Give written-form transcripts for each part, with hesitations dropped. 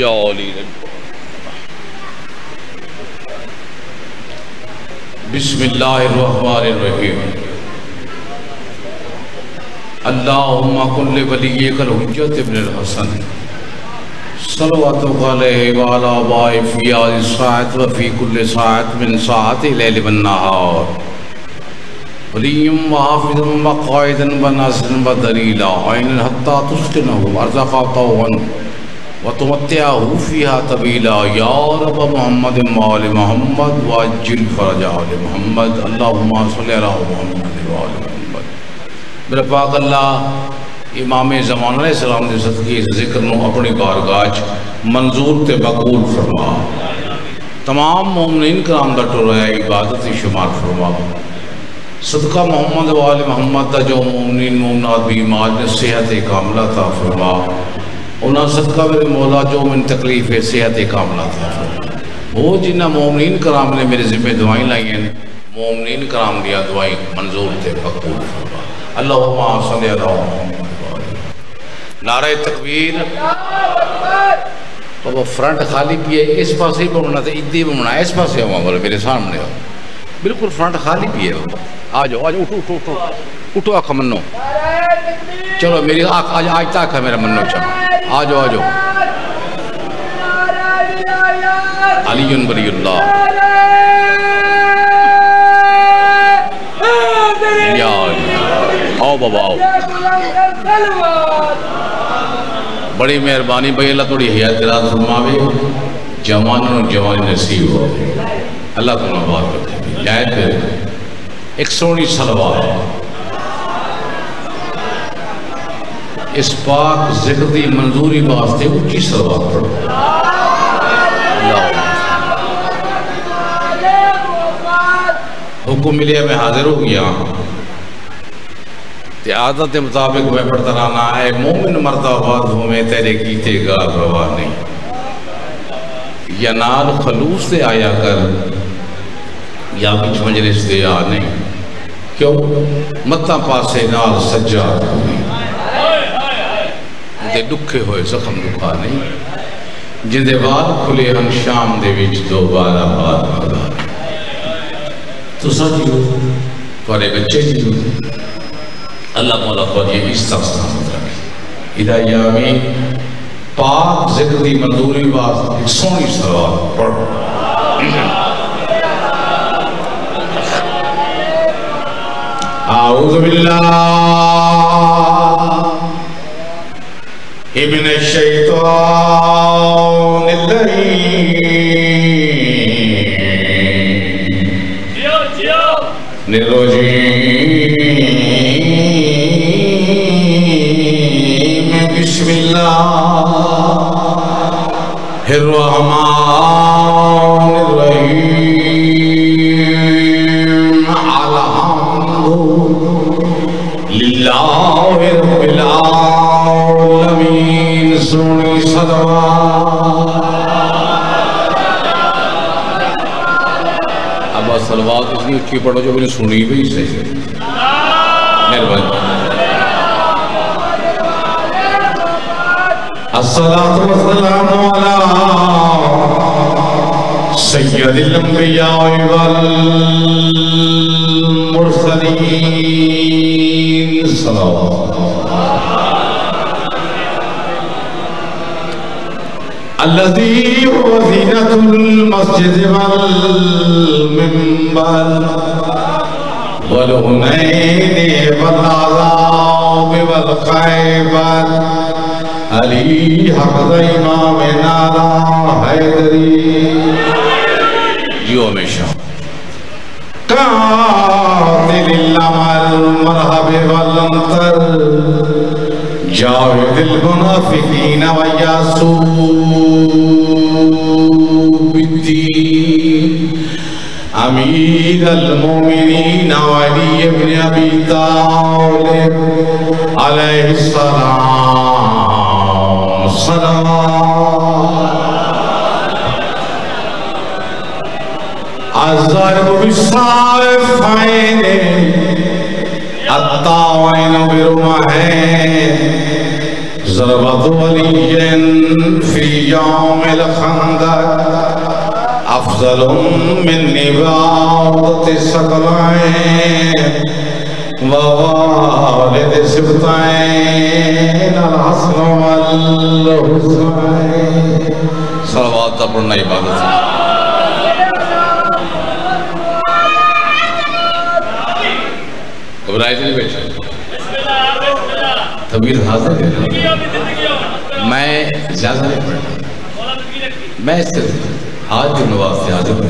یا علی بسم اللہ الرحمن الرحیم اللہم کن لولیک الحجت ابن الحسن صلواتک علیہ وعلا آبائی فی آذ الساعت وفی کل ساعت من ساعت اللیل والنہار ولیم وحافظا وقائدا وناصرا ودلیلا عین حتی تسکنہ ارزقا طوعا وتمتعه فيها طويلا یا رب محمد وآل محمد وعجل فرج آل محمد اللہم صلی علی محمد وآل محمد۔ میرا پاک اللہ امام زمان علیہ السلام دے صدقے اس ذکر نو اپنی بارگاہ منظور تے مقبول فرما، تمام مومنین کرام دا ٹریا عبادت شمار فرما، صدقہ محمد وآل محمد دا جو مومنین مومنات بیمار نے صحت کاملہ عطا فرما، انہاں صدقہ میرے مولا جو من تکلیف صحت کاملہ عطا فرما۔ وہ جنہ مومنین کرام نے میرے ذمہ دعائیں لائی ہیں، مومنین کرام دیا دعائیں منظور تے مقبول فرما۔ اللہم صلی علی محمد۔ نعرہ تکبیر۔ تو وہ فرنٹ خالی بھی ہے، اس پاس ہی بمنا تھا، ادھی بمنا اس پاس ہی ہوا بولے میرے سامنے ہو، بالکل فرنٹ خالی بھی ہے۔ آجو آجو اٹھو اٹھو اٹھو اٹھو آقا منو، چلو میری آج تک ہے میرا منو، چلو آجو آجو۔ علی ولی اللہ یا علی، آؤ بابا آؤ۔ بڑی مہربانی بھائی، اللہ تھوڑی حیات دراز فرماوے، جوانوں جوانی نصیب ہو، اللہ تمہیں بات کرتے جائے پھر ایک سونی سلوات اس پاک ذکر دی منظوری واسطے اونچی سلوات پڑھو۔ حکم ملیا میں حاضر ہو گیا، تے عادت مطابق میں پڑھتا رہنا ہے، مومن مردہ آباد ہوں میں تیرے کیتے گار روا نہیں، یا نال خلوص دے آیا کر یا بچ مجلس دے آ نہیں، کیوں متاں پاسے نال سجاد ہوئی، دے دکھے ہوئے زخم دکھا نہیں، جن دے وال کھلے ہم شام دے وچ دوبارہ بات مدا تو ساتھی ہو توارے بچے جی ہو، اللہ مولا خود یہ اس طرح سلامت رکھے۔ ادھائیہ میں پاک ذکر دی منظوری واسطے ایک سونی سلوات پڑھ۔ اعوذ باللہ من الشیطان الرجیم بسم اللہ الرحمن الرحیم الحمد للہ رب العالمین سنی صلوات۔ اب صلوات اس لیے اچھی پڑھو جو میں نے سنی بھی صحیح ہے، مہربانی۔ الصلاة والسلام على سید الانبیاء والمرسلین صلوات الذي هو زینة المسجد والمنبر والحنین والعذاب والخیبر علی حفظ امام نالا حیدری جیو ہمیشہ قاتل العمل مرحب والانتر جاوید المنافقین ویاسوب الدین امیر المومنین علی ابن ابی طالب علیہ السلام الضرب بالسيفين الطاعن برمحين ضربت ولی فی یوم الخندق افضل من نباضة الثقلین ووالد سبطین الحسن والحسین. صلوات پڑھنا عبادت ہے. گھبرائے نہیں بیٹھے طویل حاضر ہے. میں زیادہ نہیں پڑھتا, میں صرف آج جو نواز سے حاضر ہوں.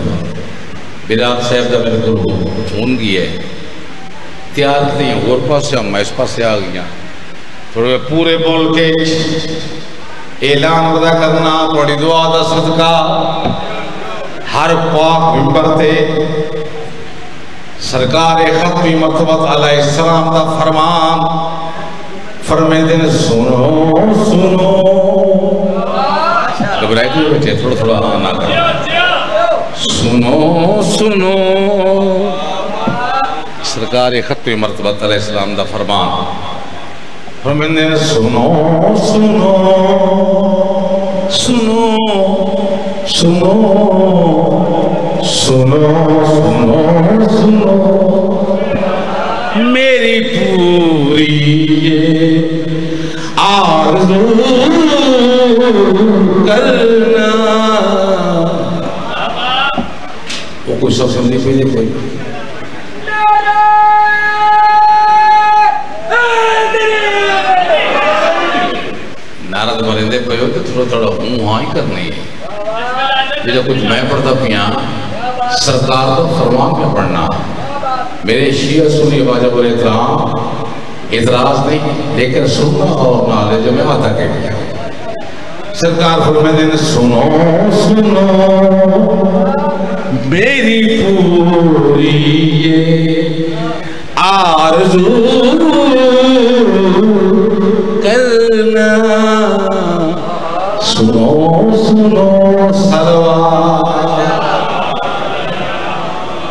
بلال صاحب کا میرے کو فون کیا ہے, تیار نہیں ہوں اور پاس سے ہوں, میں اس پاس سے آ گیا. تھوڑے پورے بول کے اعلان ودا کرنا بڑی دعا دا صدقہ ہر پاک ممبر تے سرکار ختمی مرتبت علیہ السلام دا فرمان فرمائے دن سنو سنو. گھبرائے تو بیٹھے تھوڑا تھوڑا آنا کر. سنو سنو سرکار ختمی مرتبت علیہ السلام دا فرمان فرمائے دن سنو سنو سنو سنو سنو سنو سنو میری پوری یہ آرزو کرنا. وہ کچھ سب سمجھے پہلے کوئی نارد مرندے پہ ہو کہ تھوڑا تھوڑا ہوں ہاں ہی کرنی ہے. جو کچھ میں پڑھتا پیا سرکار تو فرمان میں پڑھنا. میرے شیعہ سنی واجب الاحترام اعتراض نہیں, لیکن سننا اور نالے جو میں آتا کہہ گیا. سرکار فرمائے دن سنو سنو میری پوری یہ آرزو کرنا. سنو سنو سلوات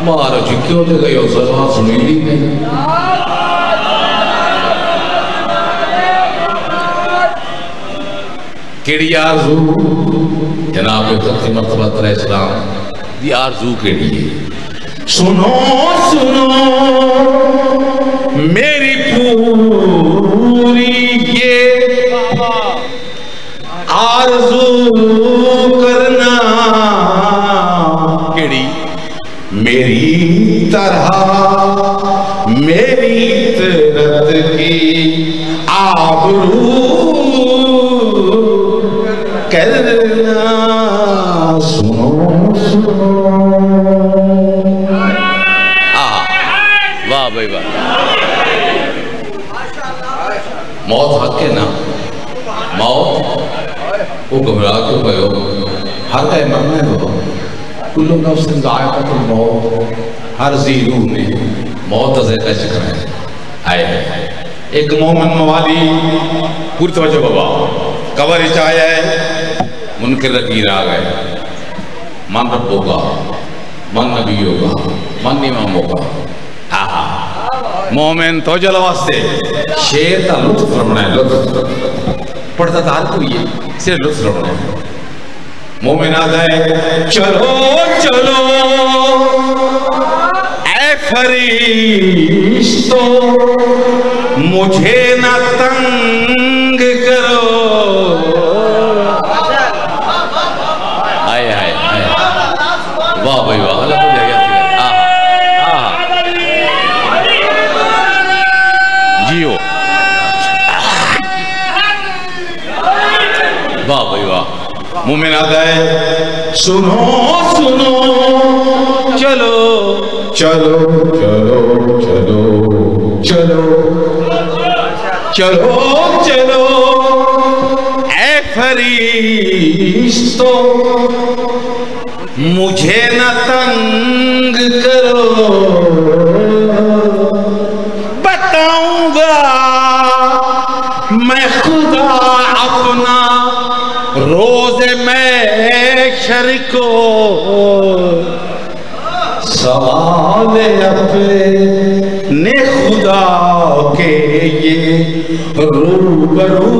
مارا جی کیوں دے گئی ہو سلوات سنی لی نہیں. کیڑی آرزو جناب ختمی مرتبہ علیہ السلام دی آرزو کیڑی ہے. سنو سنو میری پوری یہ آرزو کرنا. کیڑی میری طرح میری طرت کی آبرو کرنا. سنو سنو. واہ بھائی واہ. موت حق ہے نا. موت وہ گھبرا کیوں گئے ہو, ہر کا مرنا ہے. وہ کلو نفس ذائقۃ الموت, ہر ذی روح نے موت کا ذکر ہے. آئے ایک مومن موالی پوری توجہ بابا قبر چاہیا ہے. منکر نکیر آ گئے, من رب ہوگا, من نبی ہوگا, من امام ہوگا. مومن توجہ لواستے شیر تا لطف رمنا ہے. لطف پڑھتا تھا ہر کوئی ہے, صرف لطف رمنا ہے. مومن آ گئے چلو چلو اے فرشتو مجھے نہ تنگ کرو. آئے آئے آئے واہ بھائی واہ. اللہ تو جائے جیو واہ بھائی واہ. مومن آ گئے سنو سنو چلو چلو چلو چلو چلو چلو چلو اے فرشتو مجھے نہ تنگ کرو. بتاؤں گا میں خدا اپنا روز محشر کو. سوال اپنے خدا کے یہ روبرو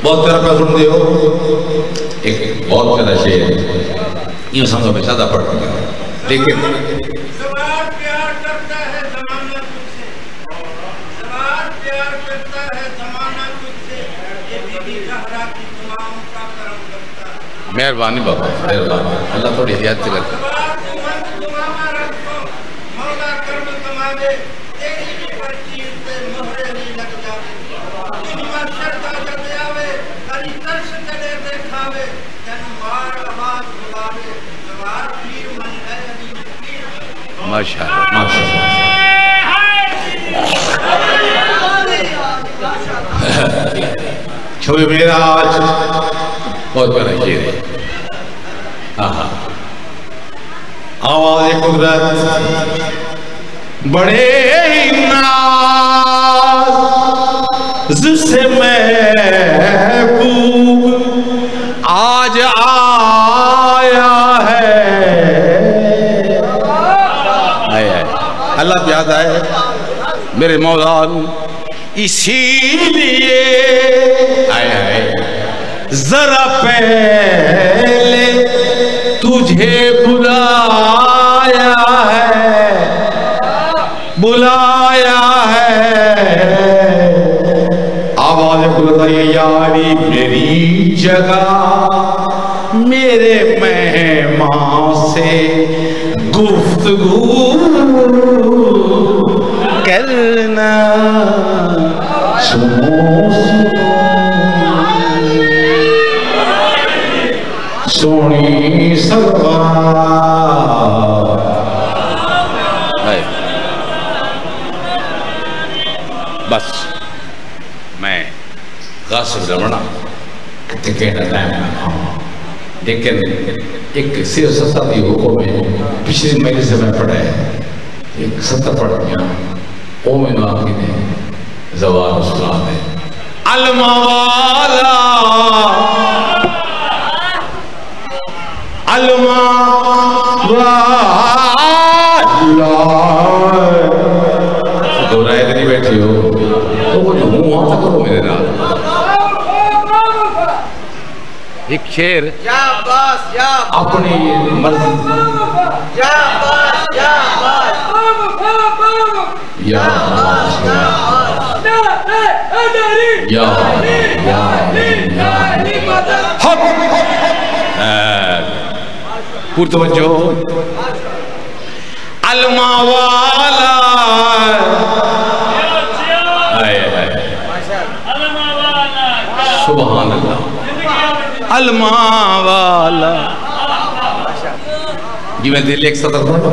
بہت پیارا پہ سن دیو ایک بہت پیارا شعر یہ سمجھو میں سادہ پڑھ دیا لیکن زوار پیار کرتا ہے زمانہ تجھ سے، زوار پیار کرتا ہے زمانہ تجھ سے، یہ بی بی زہرا کی دعاؤں کا کرم کرتا ہے۔ مہربانی بابا مہربانی اللہ تھوڑی ہدایت سے کرتا زوار تو من دعا رکھو مولا کرم کما دے، تیری بھی پرچیر سے مہرے نہیں لگ جاوے، تم محشر کا جب آوے کری ترس چلے دیکھاوے، جن وار آواز بلاوے، زوار پیر من ہے علی پیر۔ ماشاءاللہ چھوئے میرا آج بہت بڑا شعر ہے آواز قدرت بڑے ناز سے محبوب آج آیا ہے اللہ پہ یاد آئے میرے مولا اسی لیے ذرا پہلے تجھے بلایا ہے آواز قدرت یاری میری جگہ میرے مہمان سے گفتگو کرنا سونی سلوار بس میں غاصب لمنا کہتے کہنا ٹائم نہ لیکن ایک سیر ستر دی حکم ہے پچھلی مہینے سے میں پڑھا ہے ایک ستر پڑھ گیا اومن واقعی نے زوار اسلام ہے الموالا گھبرائے تو نہیں بیٹھی ہو تو وہ جو ہوں وہاں تک کرو میرے نام ایک شعر اپنی مرضی پور توجہ الموالا سبحان اللہ الموالا جی میں دل ایک سطر پڑھتا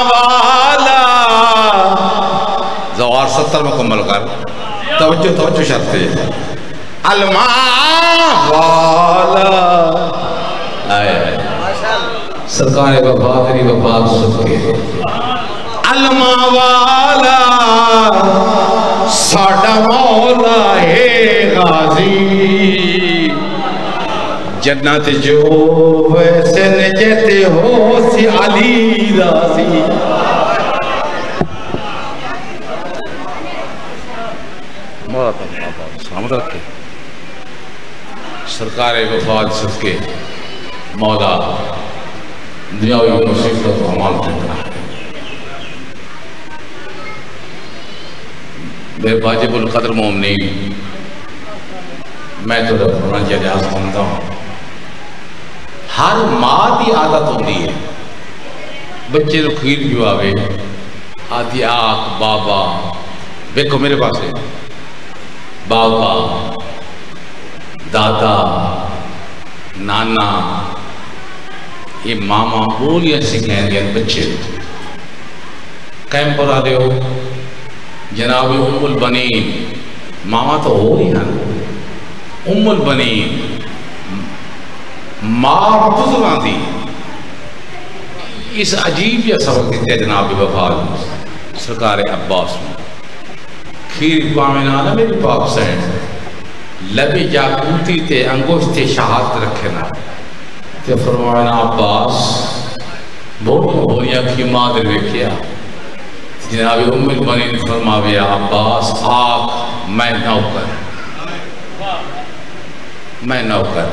الموالا زوار 70 مکمل کر توجہ شرط ہے الموالا سرکار وفادری وفاد صدقے الموالا ساڑا مولا ہے غازی جنت جو ویسے نجتے ہو سی علی راضی سلامت رکھے سرکار وفاد صدقے مولا دنیاوی مصیبت و عمال کرنا بے واجب القدر مومنین میں تو رفرمان جہاز سمجھتا ہوں ہر ماں دی عادت ہوتی ہے بچے تو کھیر جو آوے آتی آق بابا دیکھو میرے پاس ہے بابا دادا نانا یہ ماما بولیاں سکھائیں دیا بچے کیمپ پر آدھے ہو جناب ام البنین ماما تو ہو ہی ہیں ام البنین ماں بزرگاں دی اس عجیب یا سبق دیتے ہیں جناب وفاد سرکار عباس میں کھیر پاویں آنا میری پاک سین لبی جاکوتی تے انگوشت شہادت رکھے نا تے فرمایا عباس بولیاں کی ماں دے ویکھیا جناب ام المؤمنین فرمایا عباس آپ میں نوکر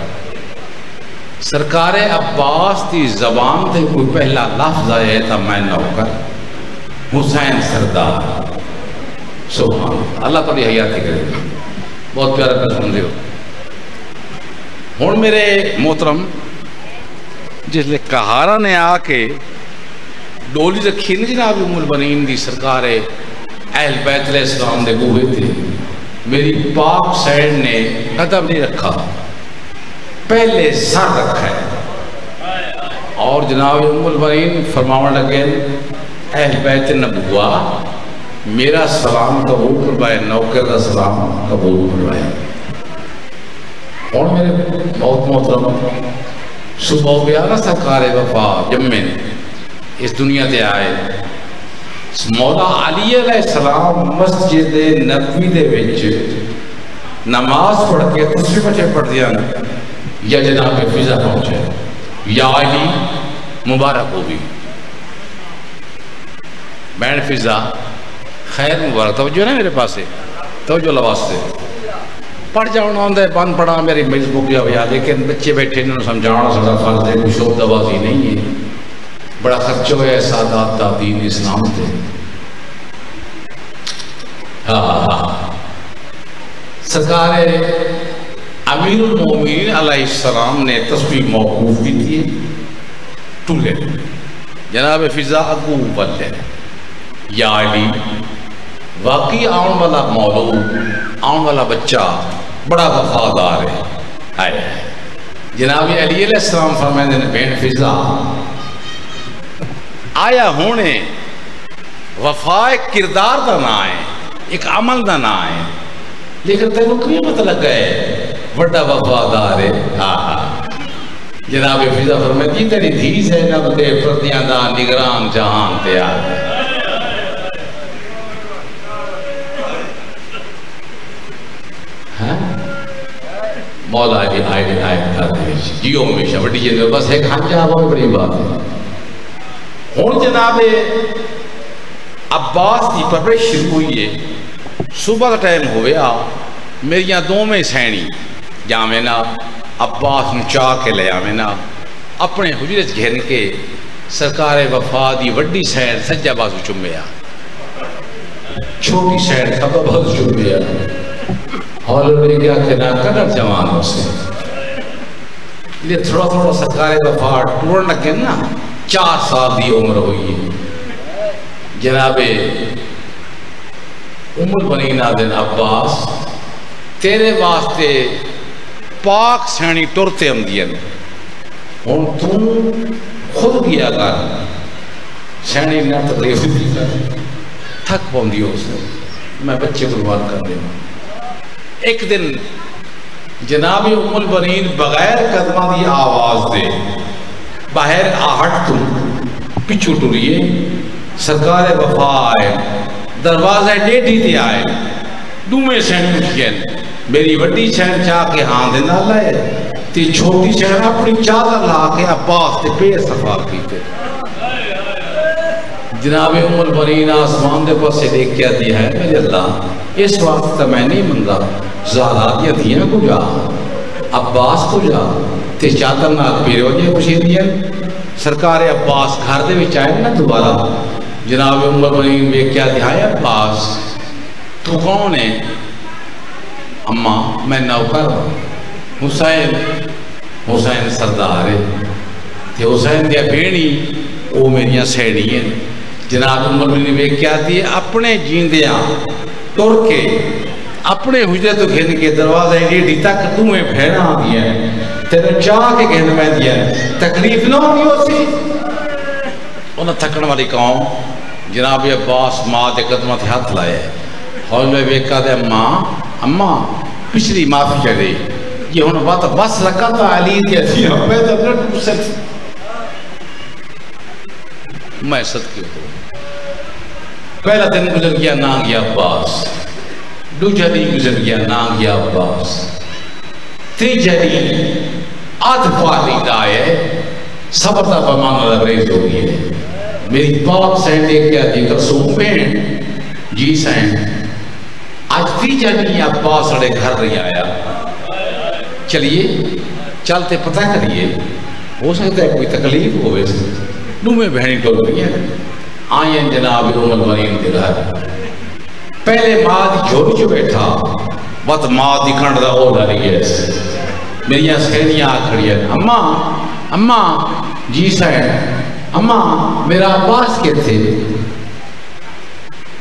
سرکار عباس دی زبان تے کوئی پہلا لفظ آیا تھا میں نوکر حسین سردار سبحان اللہ تعالی حیاتی کرے بہت پیارا کر سن دیو ہون میرے محترم جس لئے کہارا نے آ کے ڈولی رکھی نہیں جناب ام المؤمنین دی سرکار اہل بیت علیہ السلام دے گوہے تھے میری پاک سینڈ نے قدم نہیں رکھا پہلے سر رکھا ہے اور جناب ام المؤمنین فرماون لگے اہل بیت نبوہ میرا سلام قبول کروائے نوکر کا سلام قبول کروائے اور میرے بہت محترم صبح بیارہ سرکار وفا جمعے اس دنیا تے آئے مولا علی علیہ السلام مسجد نبوی دے وچ نماز پڑھ کے دوسری بچے پڑھ دیا یا جناب فضا پہنچے یا علی مبارک ہو بھی بین فضا خیر مبارک توجہ نہیں میرے پاس سے توجہ لواستے پڑھ جاؤنا ہوندہ ہے بند پڑھا میری مجلس بک جا بیا لیکن بچے بیٹھے انہوں نے سمجھانا سمجھا فرض ہے کوئی شوق دوازی نہیں ہے بڑا خرچہ ہے سادات دا دین اسلام تھے سرکار امیر المومنین علیہ السلام نے تسبیح موقوف بھی تھی ٹولے جناب فضا اگو بلے یا علی واقعی آن والا مولود آن والا بچہ بڑا وفادار ہے جناب علی علیہ السلام فرمائے نے بین فضا آیا ہونے وفا ایک کردار دا نہ آئے ایک عمل دا نہ آئے لیکن تینوں قیمت لگ گئے بڑا وفادار ہے جناب فضا فرمائے جی تیری دھی زینب دے پردیاں دا نگران جہان تیار ہے مولا جی آئے کرتے جیو ہمیشہ بڑی جنگل بس ایک ہنجا بہت بڑی بات ہے ہون جناب عباس کی پرورش شروع ہوئی ہے صبح کا ٹائم ہویا میری دو میں سینی جامنا عباس نو چاہ کے لے آمنا اپنے حجرت گھن کے سرکار وفا دی وڈی سین سجا بازو چمیا چھوٹی سین خبر بازو چمیا حالو لے گیا کہ نہ قدر جوان ہو سے لئے تھوڑا تھوڑا سرکار وفا ٹورن لگے نا 4 سال دی عمر ہوئی ہے جناب ام المؤمنین آدن عباس تیرے واسطے پاک سینی ٹرتے ہم دین ہون تم خود گیا کر سینی نہ تکلیف دی کر تھک پوندی ہو سے میں بچے قربان کر دیں ایک دن جناب ام المؤمنین بغیر قدمہ دی آواز دے باہر آہٹ تم پچھو ٹوریے سرکار وفا آئے دروازہ ڈیٹی تے آئے دومے سین مجھین میری وڈی سین چاہ کے ہاں دینا لائے تی چھوٹی سین اپنی چادر لا کے عباس تے پیر صفا کی تے جناب ام المؤمنین آسمان دے پاسے دیکھ کیا دیا ہے میرے اللہ اس وقت تا میں نہیں منگا زہراتیاں دیاں کو جا عباس کو جا تے چادر نال پیر وجہ خوشی دیا سرکار عباس گھر دے وچ آئے نا دوبارہ جناب ام المؤمنین میں کیا دیا ہے عباس تو کون ہے اماں میں نوکر حسین سردار ہے تے حسین دیا بینی وہ میریاں سینی ہیں جناب ام المؤمنین میں کیا دیا اپنے جیندیاں ٹر کے اپنے حجرت تو گھن کے دروازہ ریڈی تک تمہیں بھیڑا دیا ہے تیرے چاہ کے گھن میں دیا ہے تکلیف نہ ہوگی اسی انہاں تھکن والی قوم جناب عباس ماں دے قدمہ تھے ہاتھ لائے حول میں بیکا دے اماں پچھلی معافی چڑھے یہ ہونا بات بس رکھا تھا علی دیا دیا میں صدقے ہوں پہلا دن گزر گیا نہ گیا عباس دوجہ دن گزر گیا نہ گیا عباس تیجہ دن آدھ پالی دائے صبر دا بمانا لبریز ہو گئی ہے میری پاک سین دیکھ کیا دی کرسوں پین جی سین آج تھی جانی عباس سڑے گھر رہی آیا چلیے چلتے پتہ کریے ہو سکتا ہے کوئی تکلیف ہوئے نو میں بہنی ٹول رہی ہے آئین جناب ام المرین دے گھر پہلے ماں دی جھوڑی جو بیٹھا بات ماں دی کھنڈ دا ہو رہی ہے میری یہاں سہنیاں کھڑی ہے اماں جی سین اماں میرا عباس کے تھے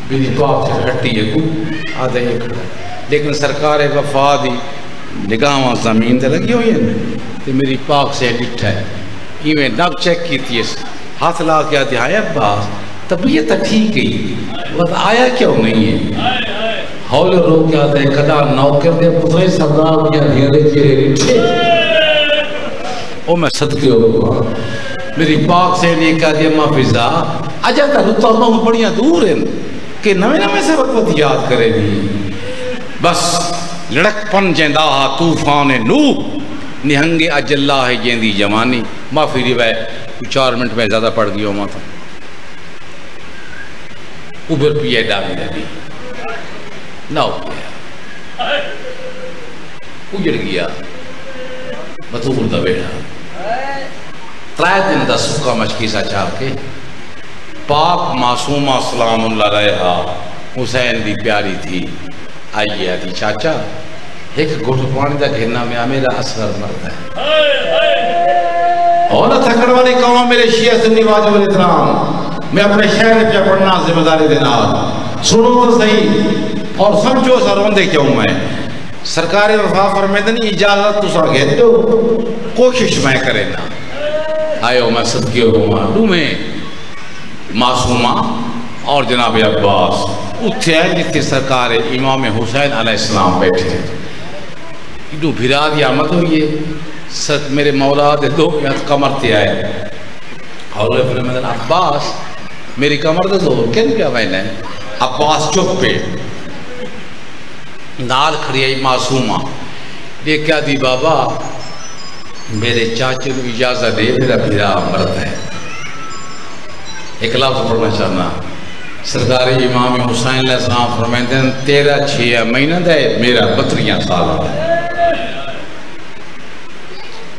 میری باپ سے ہٹی ہے کو آدھے یہ کھڑا لیکن سرکار وفا دی نگاہاں زمین تے لگی ہوئی ہیں تو میری پاک سے ڈٹھا ہے ایویں نب چیک کی تھی ہاتھ لا کے آتے آیا عباس طبیعت ٹھیک گئی وہ آیا کیوں نہیں ہے ہول رو کے آتے ہیں کدا نوکر دے پترے سردار کیا دھیرے چیرے ڈٹھے او میں صدقے ہو میری پاک سے نے کہا دیا ماں فضا اجا تا لطا اللہ بڑیاں دور ہیں کہ نوے سے وقت یاد کرے دی بس لڑک پن جیندہ طوفان نوح نہنگے اج اللہ ہے جیندی جوانی معافی روائے 4 منٹ میں زیادہ پڑھ گیا ہوں تھا اوبر پیے ڈامی لگی نہ ہو گیا اجڑ گیا بطور دا بیٹھا 3 دن دا سکا مچکی سا چاہ کے پاک معصومہ سلام اللہ رہا حسین دی پیاری تھی آئیے آدھی چاچا ایک گھٹ پانی دا گھرنا میں میرا اصغر مرد ہے اولا تھکڑ والی قوم میرے شیعہ سنی واجب الاحترام میں اپنے شہر پہ پڑھنا ذمہ داری دینا سنو تو صحیح اور سمجھو سر روندے کیوں میں سرکار وفا فرمیدنی اجازت تو سا گھر دو کوشش میں کرے نا آئے میں صدقے ہوں دو میں معصومہ اور جناب عباس اتھے ہے جتنے سرکار امام حسین علیہ السلام بیٹھے ادھو بھرا دیا مت ہوئیے میرے مولا دے دو یاد کمر تے آئے حول فرمیدن عباس میری کمر دے دو کن کیا میں نے عباس چپ پہ نال کھڑی آئی معصومہ یہ کیا دی بابا میرے چاچے کو اجازت دے میرا بھرا مرد ہے ایک لفظ پڑھنا چاہنا سرکار امام حسین علیہ السلام فرمائتے ہیں 13 مہینہ دے میرا 32 سال ہے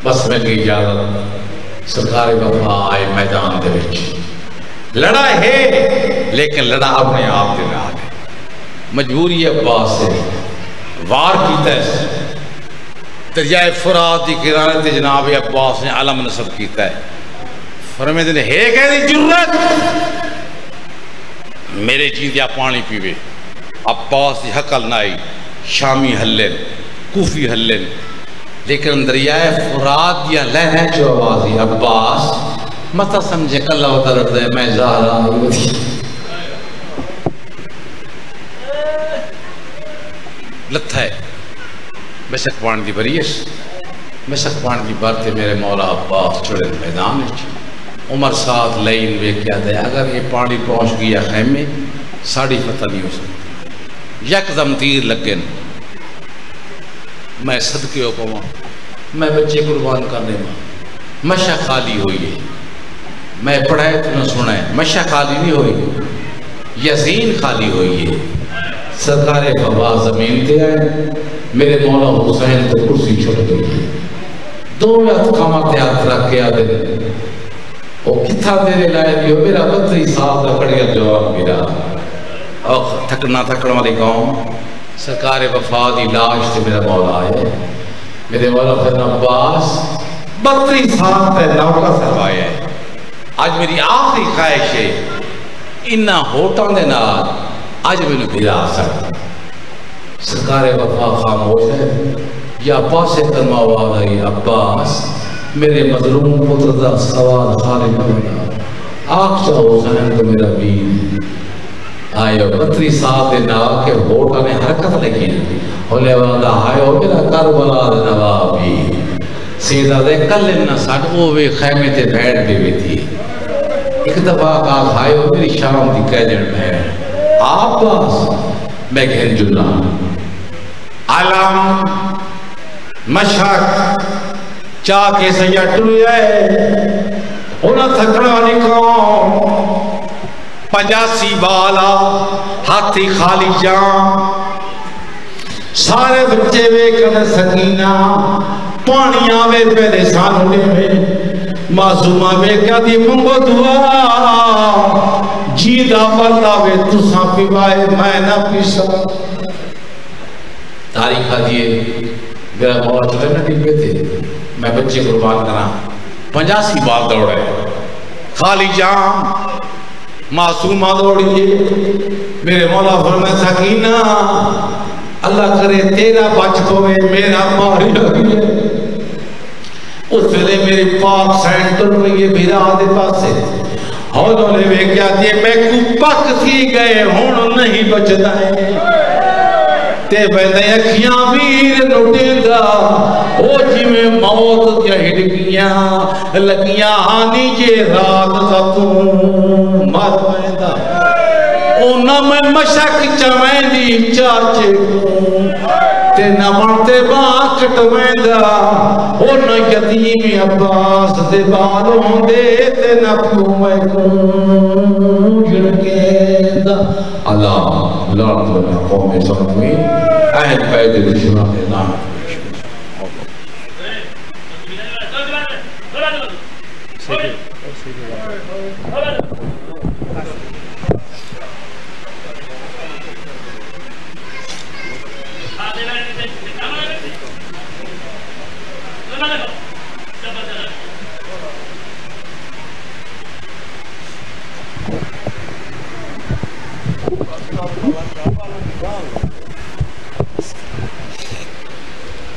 بس میں کی اجازت سرکار وفا آئے میدان دے وچ لڑا ہے لیکن لڑا اپنے آپ دے نال ہے مجبوری عباس سے وار کیتا ہے دریائے فرات دی کنارے تے جناب عباس نے علم نصب کیتا ہے فرمیدن ہے کہہ دی جرت میرے جیندیا پانی پیوے عباس دی حقل نائی شامی حلن کوفی حلن لیکن دریائے فرات دیا لہنے جو آوازی عباس متا سمجھے کلہ ہوتا لڑ دے میں زہرہ ہوئی لتھا ہے بشک پان دی بریش بشک پان دی بارتے میرے مولا عباس چھوڑے میدان عمر ساتھ لائن وے کیا دے اگر یہ پانی پہنچ گیا خیمے ساڑی فتح نہیں ہو سکتی یکدم تیر لگن میں صدقے ہو پاؤں میں بچے قربان کرنے میں مشہ خالی ہوئی ہے میں پڑھائے تو نہ سنائے مشہ خالی نہیں ہوئی یزین خالی ہوئی ہے سرکار بابا زمین تے آئے میرے مولا حسین تے کرسی چھوڑ گئی ہے 2 کامات ہاتھ رکھ کے آدھے وہ کتھا میرے لائے دیو میرا 32 سال کا کڑیا جواب میرا اور تھکنا تھکڑ والی قوم سرکار وفا دی لاش سے میرا مولا آئے میرے مولا فرنا عباس 32 سال تے نوکا سروائے ہے آج میری آخری خواہش ہے انہا ہوٹاں دے نال آج میں نے بھیرا سکتا سرکار وفا خاموش ہے یا عباس سے کرما ہوا گئی عباس میرے مظلوم پتر دا سوال خالی بنا آنکھ چاہو حسین تو میرا بین آئے 32 سال دے نوا کے ووٹا میں حرکت لگی ہولے والا آئے میرا کربلا دے نوابی سیدھا دے کل نہ ساٹھ وہ بھی خیمے تے بیٹھ بھی بھی تھی ایک دفعہ کہا آئے میری شام دی کہجن بیٹھ عباس میں گھن جنا علم مشہق چاہ کے سیاہ ٹر جائے انہاں تھکڑا نکاؤ 85 بالا ہاتھی خالی جان سارے بچے وے کر سکینہ پانی آوے پہلے سانوڑے میں معصومہ وے کیا دی منگو دعا جیدہ بلدہ وے تساں پیوائے میں نہ پیسا تاریخ دیئے میرا مولا چلے نہ ٹھیک تھے میں بچے قربان کرا 85 بال دوڑے خالی جان معصومہ دوڑیے میرے مولا فرمائے سکینہ اللہ کرے تیرا بچ پوے میرا ماری لگی ہے اس ویلے میری پاک سینٹ تر رہی ہے میرا آدھے پاس سے ہولو لے وے کیا دیئے میں کو پک تھی گئے ہون نہیں بچنا ہے تے بیدے اکھیاں ویر نوٹیں گا او جی میں موت کیا ہڈگیاں لگیاں آنی جے رات تکوں مر بیدہ اونا میں مشک چمیں دی چاچے کو تے نہ مرتے باں کٹویں دا اونا یتیم عباس دے بالوں دے تے نہ پیویں کو جڑکے دا اللہ لڑ تو میں قوم سنوی اہل پیدے دشمہ دے نام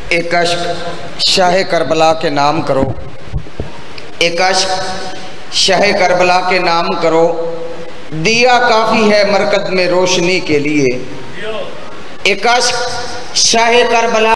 ایک عشق شاہ کربلا کے نام کرو ایک عشق شاہ کربلا کے نام کرو دیا کافی ہے مرکز میں روشنی کے لیے ایک عشق شاہ کربلا